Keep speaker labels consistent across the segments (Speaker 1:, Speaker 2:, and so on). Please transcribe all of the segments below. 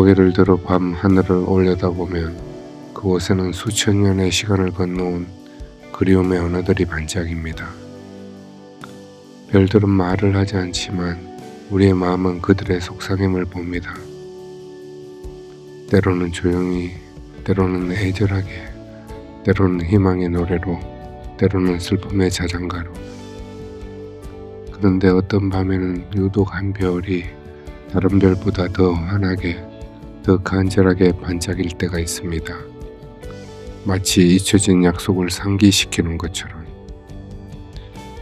Speaker 1: 고개를 들어 밤 하늘을 올려다보면 그곳에는 수천 년의 시간을 건너온 그리움의 언어들이 반짝입니다. 별들은 말을 하지 않지만 우리의 마음은 그들의 속삭임을 봅니다. 때로는 조용히, 때로는 애절하게, 때로는 희망의 노래로, 때로는 슬픔의 자장가로. 그런데 어떤 밤에는 유독 한 별이 다른 별보다 더 환하게, 더 간절하게 반짝일 때가 있습니다. 마치 잊혀진 약속을 상기시키는 것처럼.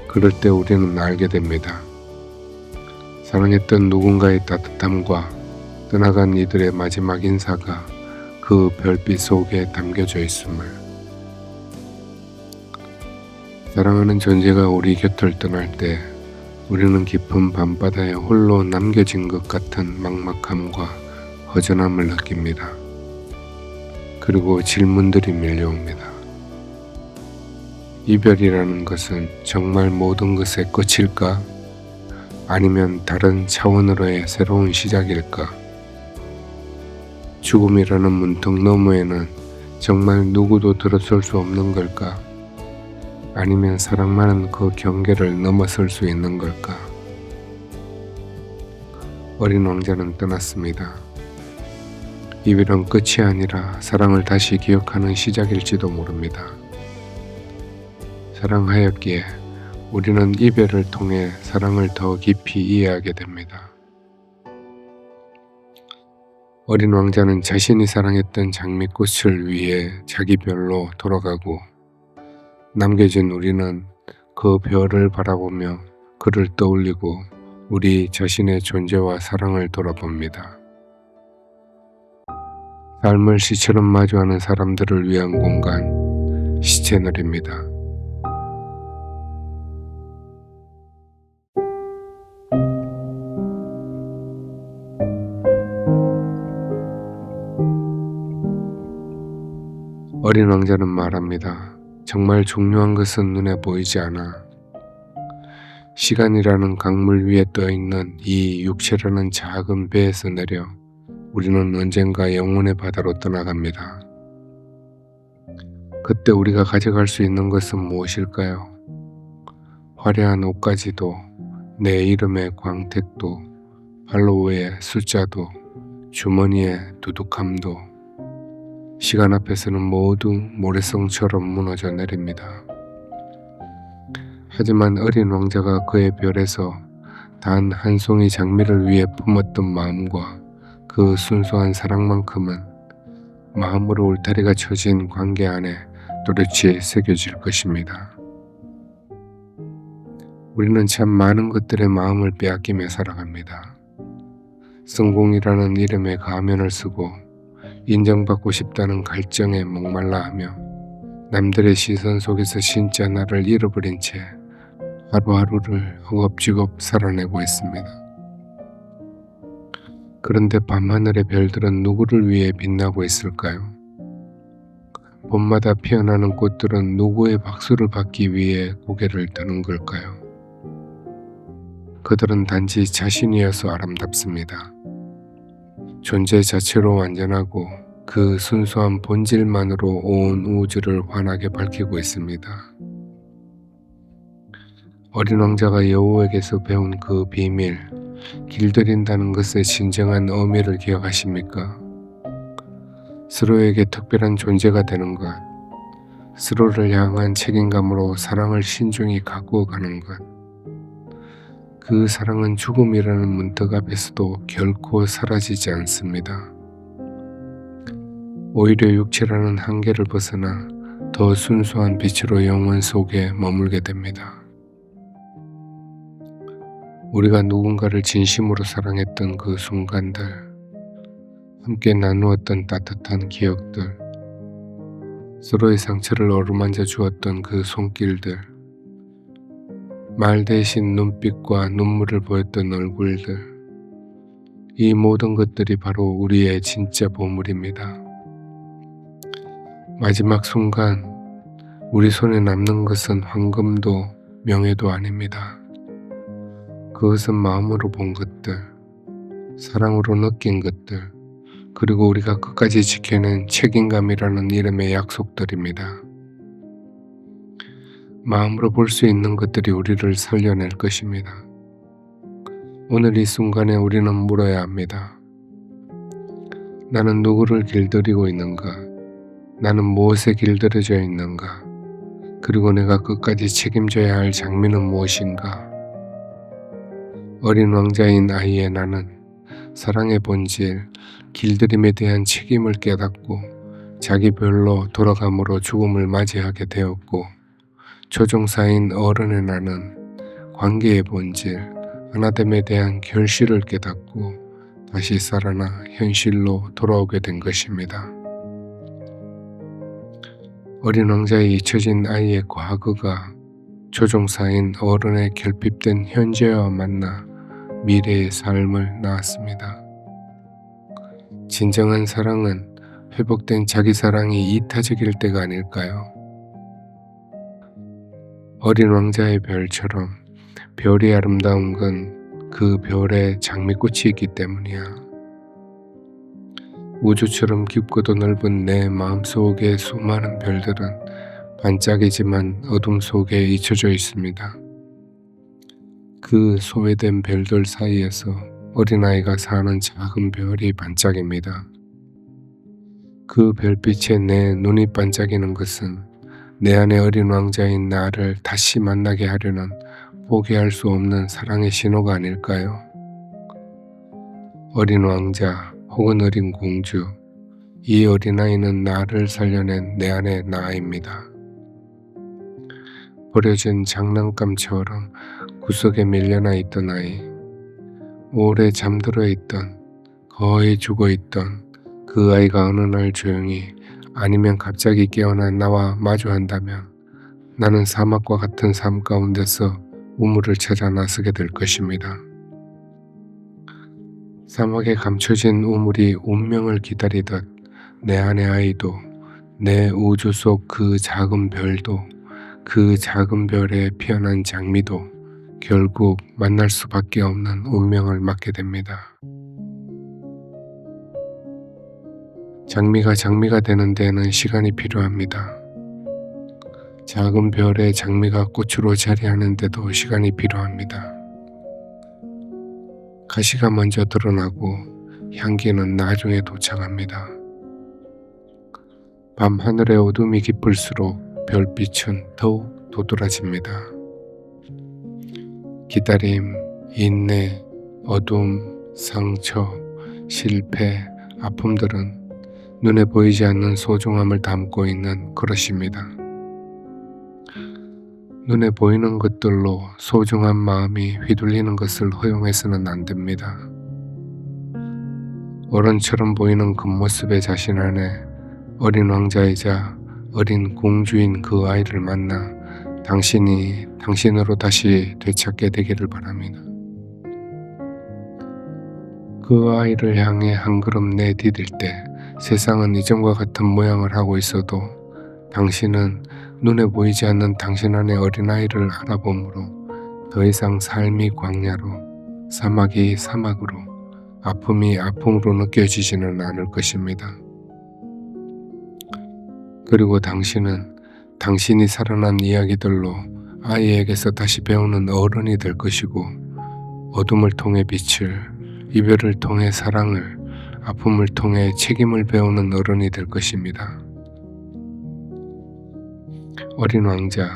Speaker 1: 그럴 때 우리는 알게 됩니다. 사랑했던 누군가의 따뜻함과 떠나간 이들의 마지막 인사가 그 별빛 속에 담겨져 있음을. 사랑하는 존재가 우리 곁을 떠날 때 우리는 깊은 밤바다에 홀로 남겨진 것 같은 막막함과 허전함을 느낍니다. 그리고 질문들이 밀려옵니다. 이별이라는 것은 정말 모든 것의 끝일까? 아니면 다른 차원으로의 새로운 시작일까? 죽음이라는 문턱 너머에는 정말 누구도 들어설 수 없는 걸까? 아니면 사랑만은 그 경계를 넘어설 수 있는 걸까? 어린 왕자는 떠났습니다. 이별은 끝이 아니라 사랑을 다시 기억하는 시작일지도 모릅니다. 사랑하였기에 우리는 이별을 통해 사랑을 더 깊이 이해하게 됩니다. 어린 왕자는 자신이 사랑했던 장미꽃을 위해 자기 별로 돌아가고 남겨진 우리는 그 별을 바라보며 그를 떠올리고 우리 자신의 존재와 사랑을 돌아봅니다. 삶을 시처럼 마주하는 사람들을 위한 공간, 시채널입니다. 어린 왕자는 말합니다. 정말 중요한 것은 눈에 보이지 않아. 시간이라는 강물 위에 떠있는 이 육체라는 작은 배에서 내려 우리는 언젠가 영혼의 바다로 떠나갑니다. 그때 우리가 가져갈 수 있는 것은 무엇일까요? 화려한 옷가지도, 내 이름의 광택도, 팔로우의 숫자도, 주머니의 두둑함도, 시간 앞에서는 모두 모래성처럼 무너져 내립니다. 하지만 어린 왕자가 그의 별에서 단 한 송이 장미를 위해 품었던 마음과 그 순수한 사랑만큼은 마음으로 울타리가 쳐진 관계 안에 또렷이 새겨질 것입니다. 우리는 참 많은 것들의 마음을 빼앗기며 살아갑니다. 성공이라는 이름의 가면을 쓰고 인정받고 싶다는 갈증에 목말라하며 남들의 시선 속에서 진짜 나를 잃어버린 채 하루하루를 허겁지겁 살아내고 있습니다. 그런데 밤하늘의 별들은 누구를 위해 빛나고 있을까요? 봄마다 피어나는 꽃들은 누구의 박수를 받기 위해 고개를 드는 걸까요? 그들은 단지 자신이어서 아름답습니다. 존재 자체로 완전하고 그 순수한 본질만으로 온 우주를 환하게 밝히고 있습니다. 어린 왕자가 여호와에게서 배운 그 비밀, 길들인다는 것의 진정한 의미를 기억하십니까? 서로에게 특별한 존재가 되는 것, 서로를 향한 책임감으로 사랑을 신중히 가꾸어 가는 것, 그 사랑은 죽음이라는 문턱 앞에서도 결코 사라지지 않습니다. 오히려 육체라는 한계를 벗어나 더 순수한 빛으로 영원 속에 머물게 됩니다. 우리가 누군가를 진심으로 사랑했던 그 순간들, 함께 나누었던 따뜻한 기억들, 서로의 상처를 어루만져 주었던 그 손길들, 말 대신 눈빛과 눈물을 보였던 얼굴들, 이 모든 것들이 바로 우리의 진짜 보물입니다. 마지막 순간 우리 손에 남는 것은 황금도 명예도 아닙니다. 그것은 마음으로 본 것들, 사랑으로 느낀 것들, 그리고 우리가 끝까지 지키는 책임감이라는 이름의 약속들입니다. 마음으로 볼 수 있는 것들이 우리를 살려낼 것입니다. 오늘 이 순간에 우리는 물어야 합니다. 나는 누구를 길들이고 있는가? 나는 무엇에 길들여져 있는가? 그리고 내가 끝까지 책임져야 할 장미는 무엇인가? 어린 왕자인 아이의 나는 사랑의 본질, 길들임에 대한 책임을 깨닫고 자기 별로 돌아감으로 죽음을 맞이하게 되었고, 조종사인 어른의 나는 관계의 본질, 하나됨에 대한 결실을 깨닫고 다시 살아나 현실로 돌아오게 된 것입니다. 어린 왕자의 잊혀진 아이의 과거가 조종사인 어른의 결핍된 현재와 만나 미래의 삶을 낳았습니다. 진정한 사랑은 회복된 자기 사랑이 이타적일 때가 아닐까요? 어린 왕자의 별처럼 별이 아름다운 건 그 별에 장미꽃이 있기 때문이야. 우주처럼 깊고도 넓은 내 마음속의 수많은 별들은 반짝이지만 어둠 속에 잊혀져 있습니다. 그 소외된 별들 사이에서 어린아이가 사는 작은 별이 반짝입니다. 그 별빛에 내 눈이 반짝이는 것은 내 안에 어린 왕자인 나를 다시 만나게 하려는 포기할 수 없는 사랑의 신호가 아닐까요? 어린 왕자 혹은 어린 공주, 이 어린아이는 나를 살려낸 내 안의 나입니다. 버려진 장난감처럼 구석에 밀려나 있던 아이, 오래 잠들어 있던, 거의 죽어 있던 그 아이가 어느 날 조용히 아니면 갑자기 깨어난 나와 마주한다면 나는 사막과 같은 삶 가운데서 우물을 찾아 나서게 될 것입니다. 사막에 감춰진 우물이 운명을 기다리듯 내 안의 아이도, 내 우주 속 그 작은 별도, 그 작은 별에 피어난 장미도 결국 만날 수밖에 없는 운명을 맞게 됩니다. 장미가 되는 데는 시간이 필요합니다. 작은 별에 장미가 꽃으로 자리하는 데도 시간이 필요합니다. 가시가 먼저 드러나고 향기는 나중에 도착합니다. 밤 하늘의 어둠이 깊을수록 별빛은 더욱 도드라집니다. 기다림, 인내, 어둠, 상처, 실패, 아픔들은 눈에 보이지 않는 소중함을 담고 있는 그릇입니다. 눈에 보이는 것들로 소중한 마음이 휘둘리는 것을 허용해서는 안 됩니다. 어른처럼 보이는 겉모습의 자신 안에 어린 왕자이자 어린 공주인 그 아이를 만나 당신이 당신으로 다시 되찾게 되기를 바랍니다. 그 아이를 향해 한 걸음 내디딜 때 세상은 이전과 같은 모양을 하고 있어도 당신은 눈에 보이지 않는 당신 안의 어린아이를 알아보므로 더 이상 삶이 광야로, 사막이 사막으로, 아픔이 아픔으로 느껴지지는 않을 것입니다. 그리고 당신은 당신이 살아난 이야기들로 아이에게서 다시 배우는 어른이 될 것이고, 어둠을 통해 빛을, 이별을 통해 사랑을, 아픔을 통해 책임을 배우는 어른이 될 것입니다. 어린 왕자,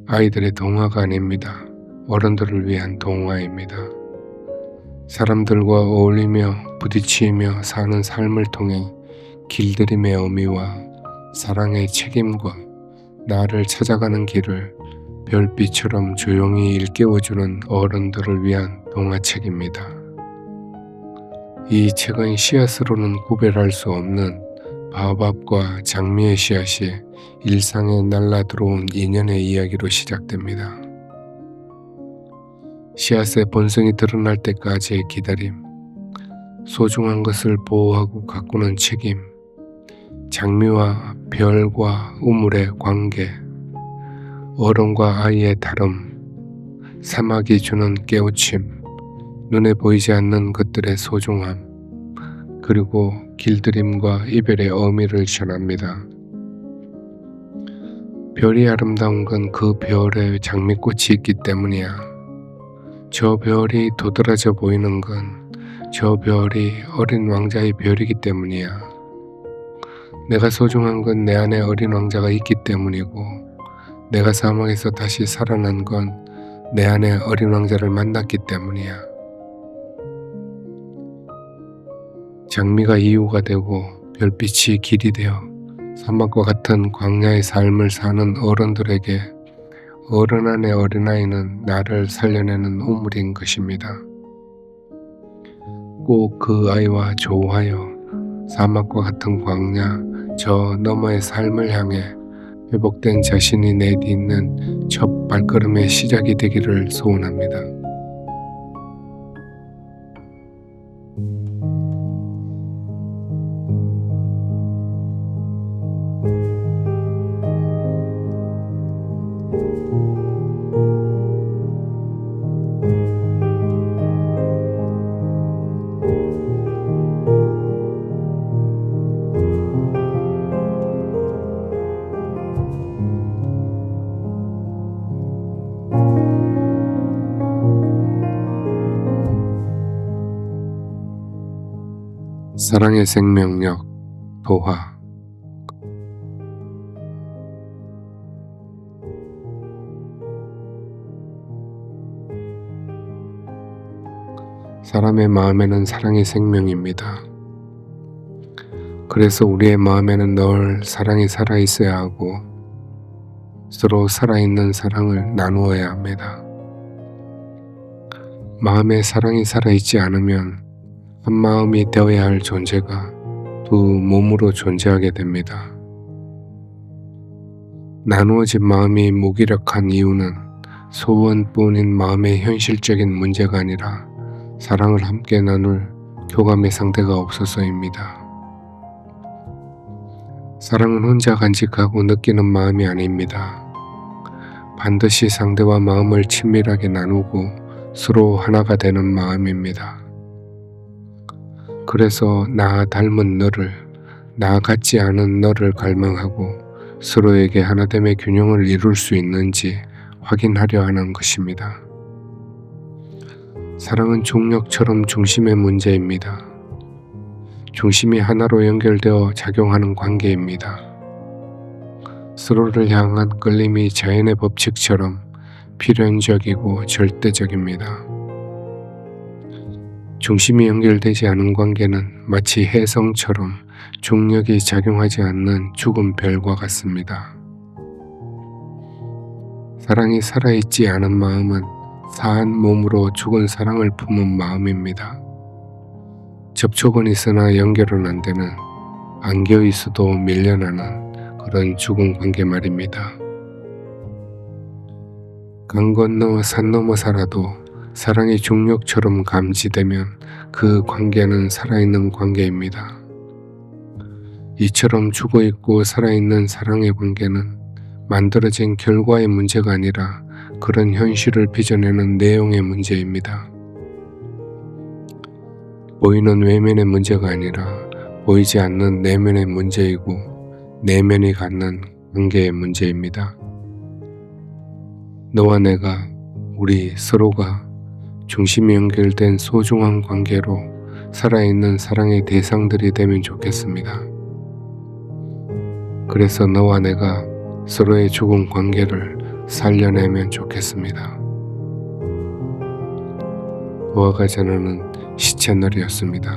Speaker 1: 아이들의 동화가 아닙니다. 어른들을 위한 동화입니다. 사람들과 어울리며 부딪히며 사는 삶을 통해 길들임의 의미와 사랑의 책임과 나를 찾아가는 길을 별빛처럼 조용히 일깨워주는 어른들을 위한 동화책입니다. 이 책은 씨앗으로는 구별할 수 없는 바오밥과 장미의 씨앗이 일상에 날라 들어온 인연의 이야기로 시작됩니다. 씨앗의 본성이 드러날 때까지의 기다림, 소중한 것을 보호하고 가꾸는 책임, 장미와 별과 우물의 관계, 어른과 아이의 다름, 사막이 주는 깨우침, 눈에 보이지 않는 것들의 소중함, 그리고 길들임과 이별의 의미를 전합니다. 별이 아름다운 건 그 별에 장미꽃이 있기 때문이야. 저 별이 도드라져 보이는 건 저 별이 어린 왕자의 별이기 때문이야. 내가 소중한 건 내 안에 어린 왕자가 있기 때문이고, 내가 사망에서 다시 살아난 건 내 안에 어린 왕자를 만났기 때문이야. 장미가 이유가 되고 별빛이 길이 되어 사막과 같은 광야의 삶을 사는 어른들에게 어른 안의 어린아이는 나를 살려내는 우물인 것입니다. 꼭 그 아이와 조우하여 사막과 같은 광야 저 너머의 삶을 향해 회복된 자신이 내딛는 첫 발걸음의 시작이 되기를 소원합니다. 사랑의 생명력 도화. 사람의 마음에는 사랑이 생명입니다. 그래서 우리의 마음에는 늘 사랑이 살아있어야 하고 서로 살아있는 사랑을 나누어야 합니다. 마음에 사랑이 살아있지 않으면 한 마음이 되어야 할 존재가 두 몸으로 존재하게 됩니다. 나누어진 마음이 무기력한 이유는 소원뿐인 마음의 현실적인 문제가 아니라 사랑을 함께 나눌 교감의 상대가 없어서입니다. 사랑은 혼자 간직하고 느끼는 마음이 아닙니다. 반드시 상대와 마음을 친밀하게 나누고 서로 하나가 되는 마음입니다. 그래서 나 닮은 너를, 나 같지 않은 너를 갈망하고 서로에게 하나됨의 균형을 이룰 수 있는지 확인하려 하는 것입니다. 사랑은 중력처럼 중심의 문제입니다. 중심이 하나로 연결되어 작용하는 관계입니다. 서로를 향한 끌림이 자연의 법칙처럼 필연적이고 절대적입니다. 중심이 연결되지 않은 관계는 마치 혜성처럼 중력이 작용하지 않는 죽은 별과 같습니다. 사랑이 살아있지 않은 마음은 사한 몸으로 죽은 사랑을 품은 마음입니다. 접촉은 있으나 연결은 안 되는, 안겨 있어도 밀려나는 그런 죽은 관계 말입니다. 강 건너 산 넘어 살아도 사랑이 중력처럼 감지되면 그 관계는 살아있는 관계입니다. 이처럼 죽어있고 살아있는 사랑의 관계는 만들어진 결과의 문제가 아니라 그런 현실을 빚어내는 내용의 문제입니다. 보이는 외면의 문제가 아니라 보이지 않는 내면의 문제이고 내면이 갖는 관계의 문제입니다. 너와 내가, 우리 서로가 중심이 연결된 소중한 관계로 살아있는 사랑의 대상들이 되면 좋겠습니다. 그래서 너와 내가 서로의 죽은 관계를 살려내면 좋겠습니다. 도화가 전하는 시채널이었습니다.